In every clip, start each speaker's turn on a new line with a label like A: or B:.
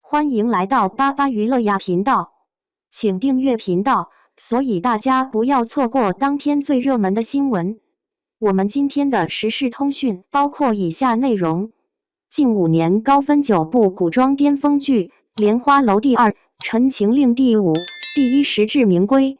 A: 欢迎来到巴巴娱乐呀频道，请订阅频道，所以大家不要错过当天最热门的新闻。我们今天的时事通讯包括以下内容：近5年高分9部古装巅峰剧，《莲花楼》第2，《陈情令》第5，第1实至名归。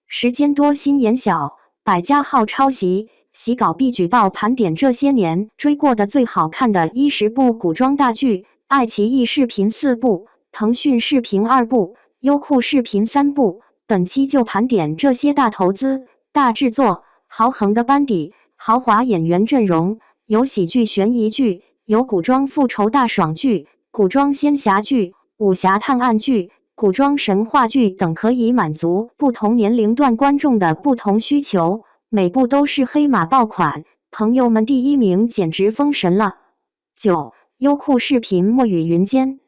A: 时间多心眼小，百家号抄袭，洗稿必举报盘点这些年追过的最好看的10部古装大剧。爱奇艺视频4部，腾讯视频2部，优酷视频3部。本期就盘点这些大投资、大制作、豪横的班底、豪华演员阵容，有喜剧悬疑剧，有古装复仇大爽剧，古装仙侠剧，武侠探案剧，古装神话剧等，可以满足不同年龄段观众的不同需求。每部都是黑马爆款，朋友们第1名简直封神了。9. 优酷视频墨雨云间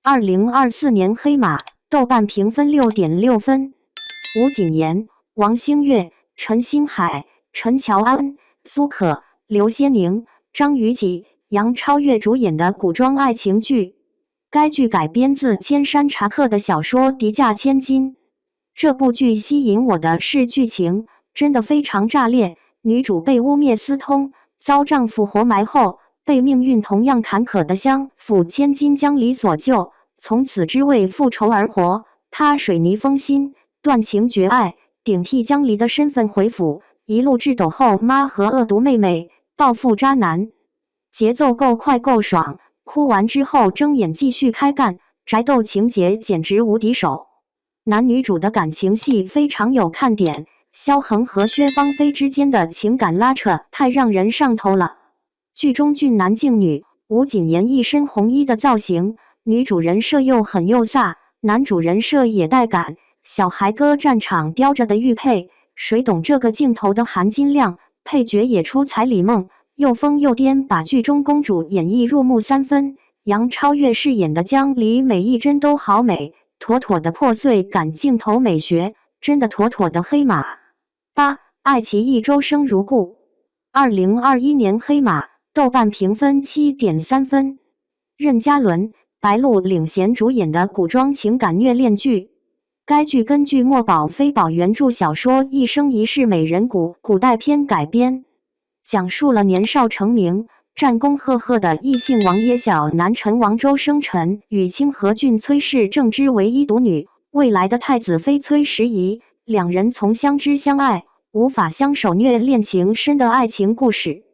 A: 2024年黑马，豆瓣评分6.6分。吴谨言、王星越、陈星海、陈乔恩、苏可、刘仙宁、张雨绮、杨超越主演的古装爱情剧。该剧改编自千山茶客的小说《敌驾千金》。这部剧吸引我的是剧情，真的非常炸裂。女主被污蔑私通，遭丈夫活埋后，被命运同样坎坷的相府千金江离所救，从此只为复仇而活。她水泥封心，断情绝爱，顶替江离的身份回府，一路智斗后妈和恶毒妹妹，报复渣男。节奏够快够爽，哭完之后睁眼继续开干，宅斗情节简直无敌手。男女主的感情戏非常有看点，萧恒和薛芳菲之间的情感拉扯太让人上头了。剧中俊男静女，吴谨言一身红衣的造型，女主人设又狠又飒，男主人设也带感。小孩哥战场叼着的玉佩，谁懂这个镜头的含金量？配角也出彩，李梦又疯又癫，把剧中公主演绎入木3分。杨超越饰演的江离每一帧都好美，妥妥的破碎感镜头美学，真的妥妥的黑马。8. 爱奇艺周生如故2021年黑马，豆瓣评分7.3分。任嘉伦、白鹿领衔主演的古装情感虐恋剧。该剧根据墨宝非宝原著小说《一生一世美人谷》古代篇改编，讲述了年少成名、战功赫赫的异姓王爷小南陈王周生辰与清河郡崔氏正之唯一独女，未来的太子妃崔时宜，两人从相知相爱、无法相守虐恋情深的爱情故事。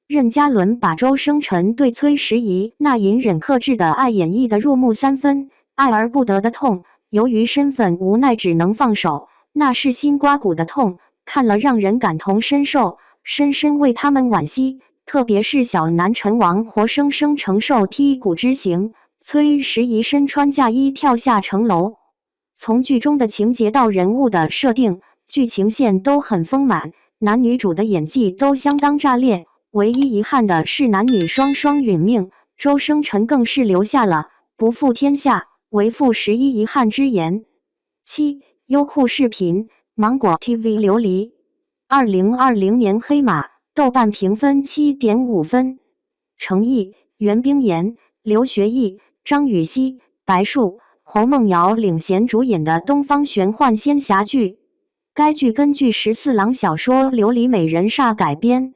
A: 任嘉伦把周生辰对崔时宜那隐忍克制的爱演绎的入木3分，爱而不得的痛，由于身份无奈只能放手，那是心刮骨的痛，看了让人感同身受，深深为他们惋惜。特别是小南陈王活生生承受剔骨之刑，崔时宜身穿嫁衣跳下城楼。从剧中的情节到人物的设定，剧情线都很丰满，男女主的演技都相当炸裂。唯一遗憾的是男女双双殒命，周生辰更是留下了不负天下，为父11遗憾之言。7. 优酷视频芒果 TV 琉璃2020年黑马，豆瓣评分7.5分。程毅、袁冰妍、刘学义、张雨绮、白树、侯梦瑶领衔主演的东方玄幻仙侠剧。该剧根据14郎小说《琉璃美人煞》改编，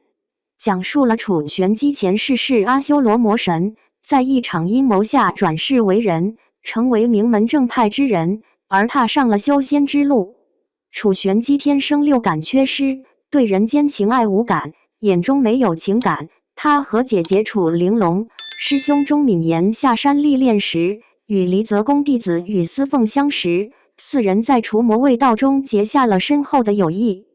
A: 讲述了楚玄机前世是阿修罗魔神，在一场阴谋下转世为人，成为名门正派之人，而踏上了修仙之路。楚玄机天生六感缺失，对人间情爱无感，眼中没有情感。他和姐姐楚玲珑、师兄钟敏言下山历练时，与离泽宫弟子宇思凤相识，4人在除魔卫道中结下了深厚的友谊。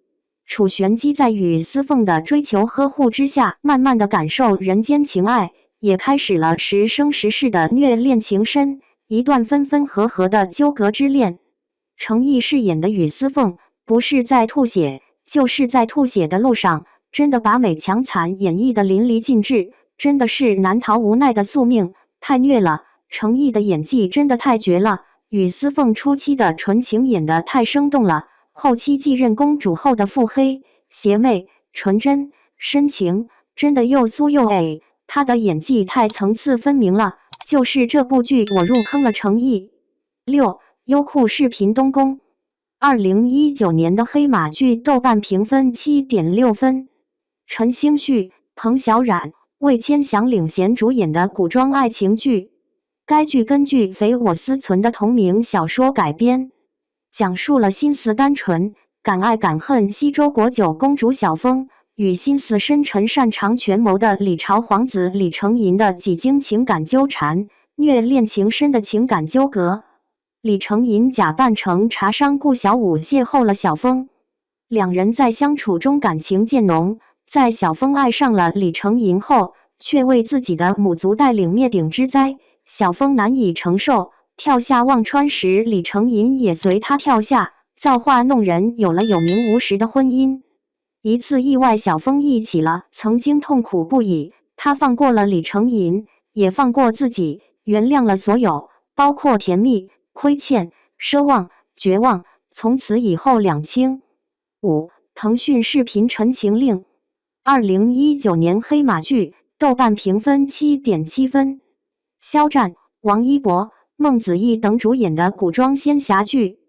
A: 楚玄机在宇思凤的追求呵护之下，慢慢的感受人间情爱，也开始了时生时世的虐恋情深，一段分分合合的纠葛之恋。程毅饰演的宇思凤，不是在吐血，就是在吐血的路上，真的把美强惨演绎的淋漓尽致，真的是难逃无奈的宿命，太虐了。程毅的演技真的太绝了，宇思凤初期的纯情演得太生动了，后期继任公主后的腹黑、邪魅、纯真、深情，真的又酥又 A， 她的演技太层次分明了，就是这部剧我入坑了诚意。6. 优酷视频东宫2019年的黑马剧豆瓣评分 7.6 分。陈星旭、彭小苒、魏千祥领衔主演的古装爱情剧。该剧根据匪我思存的同名小说改编，讲述了心思单纯、敢爱敢恨西周国九公主小凤与心思深沉、擅长权谋的李朝皇子李承寅的几经情感纠缠、虐恋情深的情感纠葛。李承寅假扮成茶商顾小武邂逅了小凤，两人在相处中感情渐浓。在小凤爱上了李承寅后，却为自己的母族带领灭顶之灾，小凤难以承受，跳下忘川时，李承寅也随他跳下，造化弄人，有了有名无实的婚姻。一次意外，小凤忆起了曾经痛苦不已，他放过了李承寅，也放过自己，原谅了所有，包括甜蜜、亏欠、奢望、绝望，从此以后两清。5. 腾讯视频《陈情令》2019年黑马剧，豆瓣评分 7.7 分。肖战、王一博、孟子义等主演的古装仙侠剧。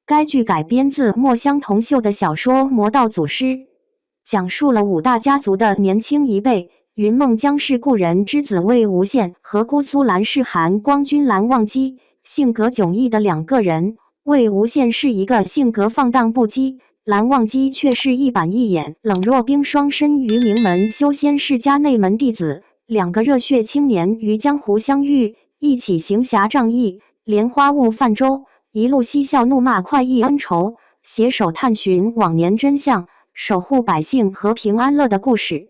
A: 该剧改编自墨香铜臭的小说《魔道祖师》，讲述了五大家族的年轻一辈，云梦江氏故人之子魏无羡和姑苏蓝氏韩光君蓝忘机，性格迥异的两个人。魏无羡是一个性格放荡不羁，蓝忘机却是一板一眼、冷若冰霜，身于名门修仙世家内门弟子。两个热血青年于江湖相遇，一起行侠仗义，莲花坞泛舟，一路嬉笑怒骂，快意恩仇，携手探寻往年真相，守护百姓和平安乐的故事。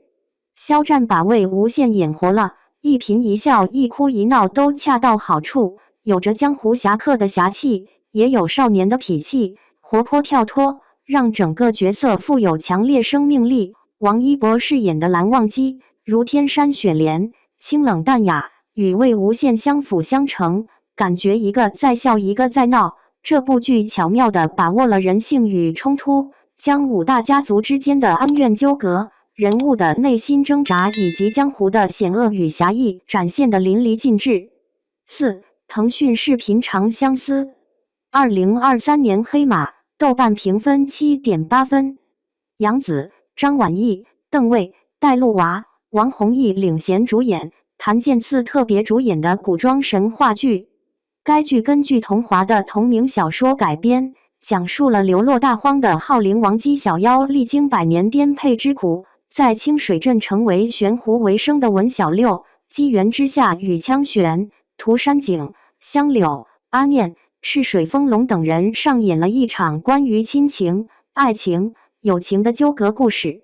A: 肖战把魏无羡演活了，一颦一笑、一哭一闹都恰到好处，有着江湖侠客的侠气，也有少年的痞气，活泼跳脱，让整个角色富有强烈生命力。王一博饰演的蓝忘机如天山雪莲，清冷淡雅，与魏无羡相辅相成，感觉一个在笑，一个在闹。这部剧巧妙地把握了人性与冲突，将五大家族之间的恩怨纠葛、人物的内心挣扎以及江湖的险恶与侠义展现得淋漓尽致。4. 腾讯视频《长相思》2023年黑马，豆瓣评分 7.8 分。杨紫、张晚意、邓为、戴露娃、王弘毅领衔主演，谭健次特别主演的古装神话剧。该剧根据桐华的同名小说改编，讲述了流落大荒的浩灵王姬小妖历经百年颠沛之苦，在清水镇成为悬壶为生的文小六，机缘之下与枪玄、涂山璟、香柳、阿念、赤水风龙等人上演了一场关于亲情、爱情、友情的纠葛故事。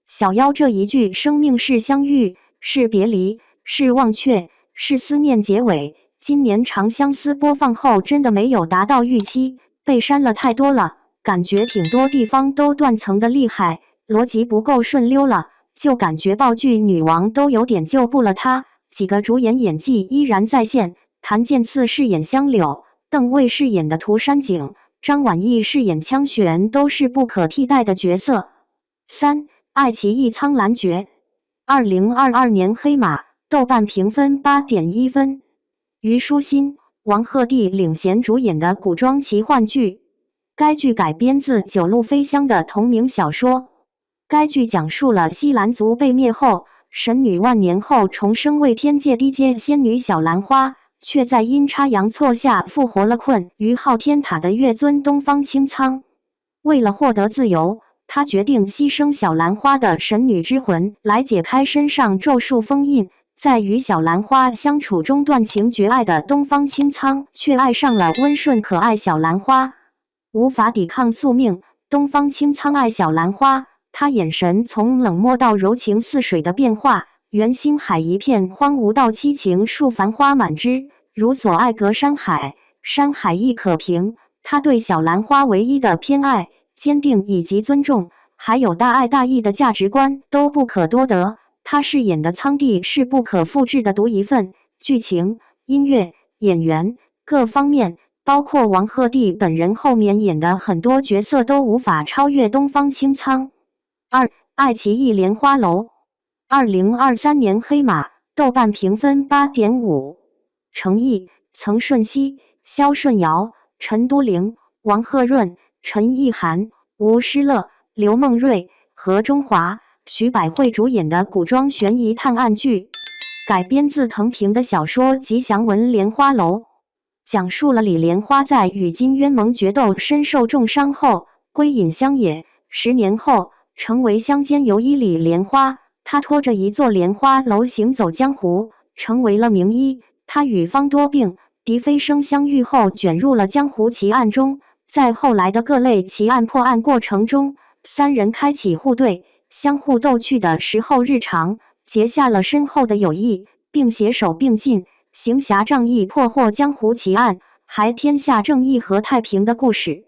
A: 小妖这一句生命是相遇，是别离，是忘却，是思念结尾。今年《长相思》播放后真的没有达到预期，被删了太多了，感觉挺多地方都断层的厉害，逻辑不够顺溜了，就感觉爆剧女王都有点救不了她。几个主演演技依然在线，谭健次饰演香柳，邓为饰演的涂山璟，张晚意饰演枪玄，都是不可替代的角色。3. 爱奇艺《苍兰诀》2022年黑马，豆瓣评分 8.1 分。虞书欣、王鹤棣领衔主演的古装奇幻剧。该剧改编自九路飞香的同名小说。该剧讲述了西兰族被灭后，神女万年后重生为天界低阶仙女小兰花，却在阴差阳错下复活了困于昊天塔的月尊东方青苍。为了获得自由，他决定牺牲小兰花的神女之魂来解开身上咒术封印。在与小兰花相处中断情绝爱的东方青苍，却爱上了温顺可爱小兰花，无法抵抗宿命。东方青苍爱小兰花，他眼神从冷漠到柔情似水的变化，原心海一片荒芜到七情树繁花满枝，如所爱隔山海，山海亦可平。他对小兰花唯一的偏爱、坚定以及尊重，还有大爱大义的价值观都不可多得。他饰演的苍帝是不可复制的独一份，剧情、音乐、演员各方面，包括王鹤棣本人后面演的很多角色都无法超越东方青苍。2. 爱奇艺《莲花楼》2023年黑马，豆瓣评分 8.5。程毅、曾舜晞、萧舜尧、陈都灵、王鹤润、陈意涵、吴诗乐、刘梦瑞、何中华、徐百惠主演的古装悬疑探案剧，改编自藤平的小说《吉祥文莲花楼》，讲述了李莲花在与金渊盟决斗身受重伤后归隐乡野，10年后成为乡间游医李莲花。她拖着一座莲花楼行走江湖，成为了名医。她与方多病、狄飞升相遇后，卷入了江湖奇案中。在后来的各类奇案破案过程中，三人开启互对、相互逗趣的时候日常，结下了深厚的友谊，并携手并进，行侠仗义，破获江湖奇案，还天下正义和太平的故事。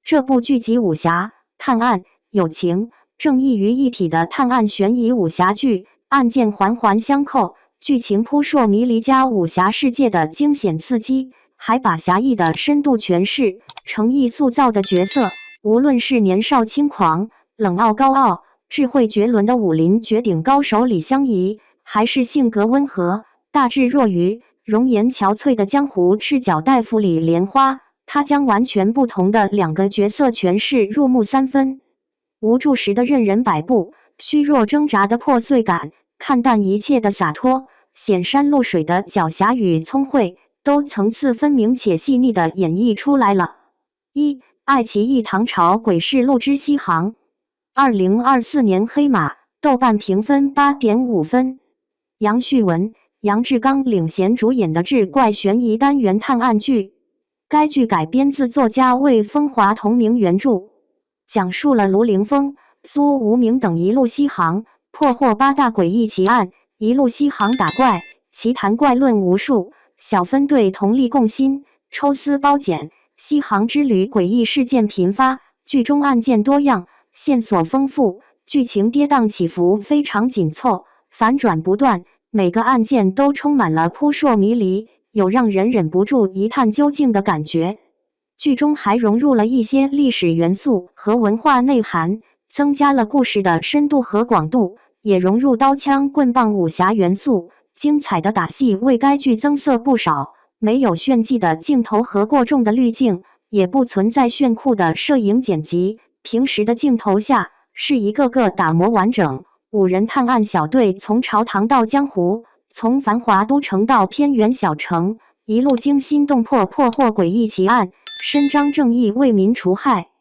A: 这部剧集武侠、探案、友情、正义于一体的探案悬疑武侠剧，案件环环相扣，剧情扑朔迷离加武侠世界的惊险刺激，还把侠义的深度诠释、诚意塑造的角色，无论是年少轻狂、冷傲高傲、智慧绝伦的武林绝顶高手李香怡，还是性格温和、大智若愚、容颜憔悴的江湖赤脚大夫李莲花，他将完全不同的2个角色诠释入木三分。无助时的任人摆布，虚弱挣扎的破碎感，看淡一切的洒脱，显山露水的狡黠与聪慧，都层次分明且细腻地演绎出来了。爱奇艺唐朝诡事录之西行，2024年黑马，豆瓣评分8.5分。杨旭文、杨志刚领衔主演的志怪悬疑单元探案剧，该剧改编自作家魏风华同名原著，讲述了卢凌风、苏无名等一路西行，破获8大诡异奇案，一路西行打怪，奇谈怪论无数，小分队同力共心，抽丝剥茧，西行之旅诡异事件频发，剧中案件多样，线索丰富，剧情跌宕起伏非常紧凑，反转不断，每个案件都充满了扑朔迷离，有让人忍不住一探究竟的感觉。剧中还融入了一些历史元素和文化内涵，增加了故事的深度和广度，也融入刀枪棍棒武侠元素，精彩的打戏为该剧增色不少。没有炫技的镜头和过重的滤镜，也不存在炫酷的摄影剪辑，平时的镜头下是一个个打磨完整。5人探案小队从朝堂到江湖，从繁华都城到偏远小城，一路惊心动魄破获诡异奇案，伸张正义，为民除害。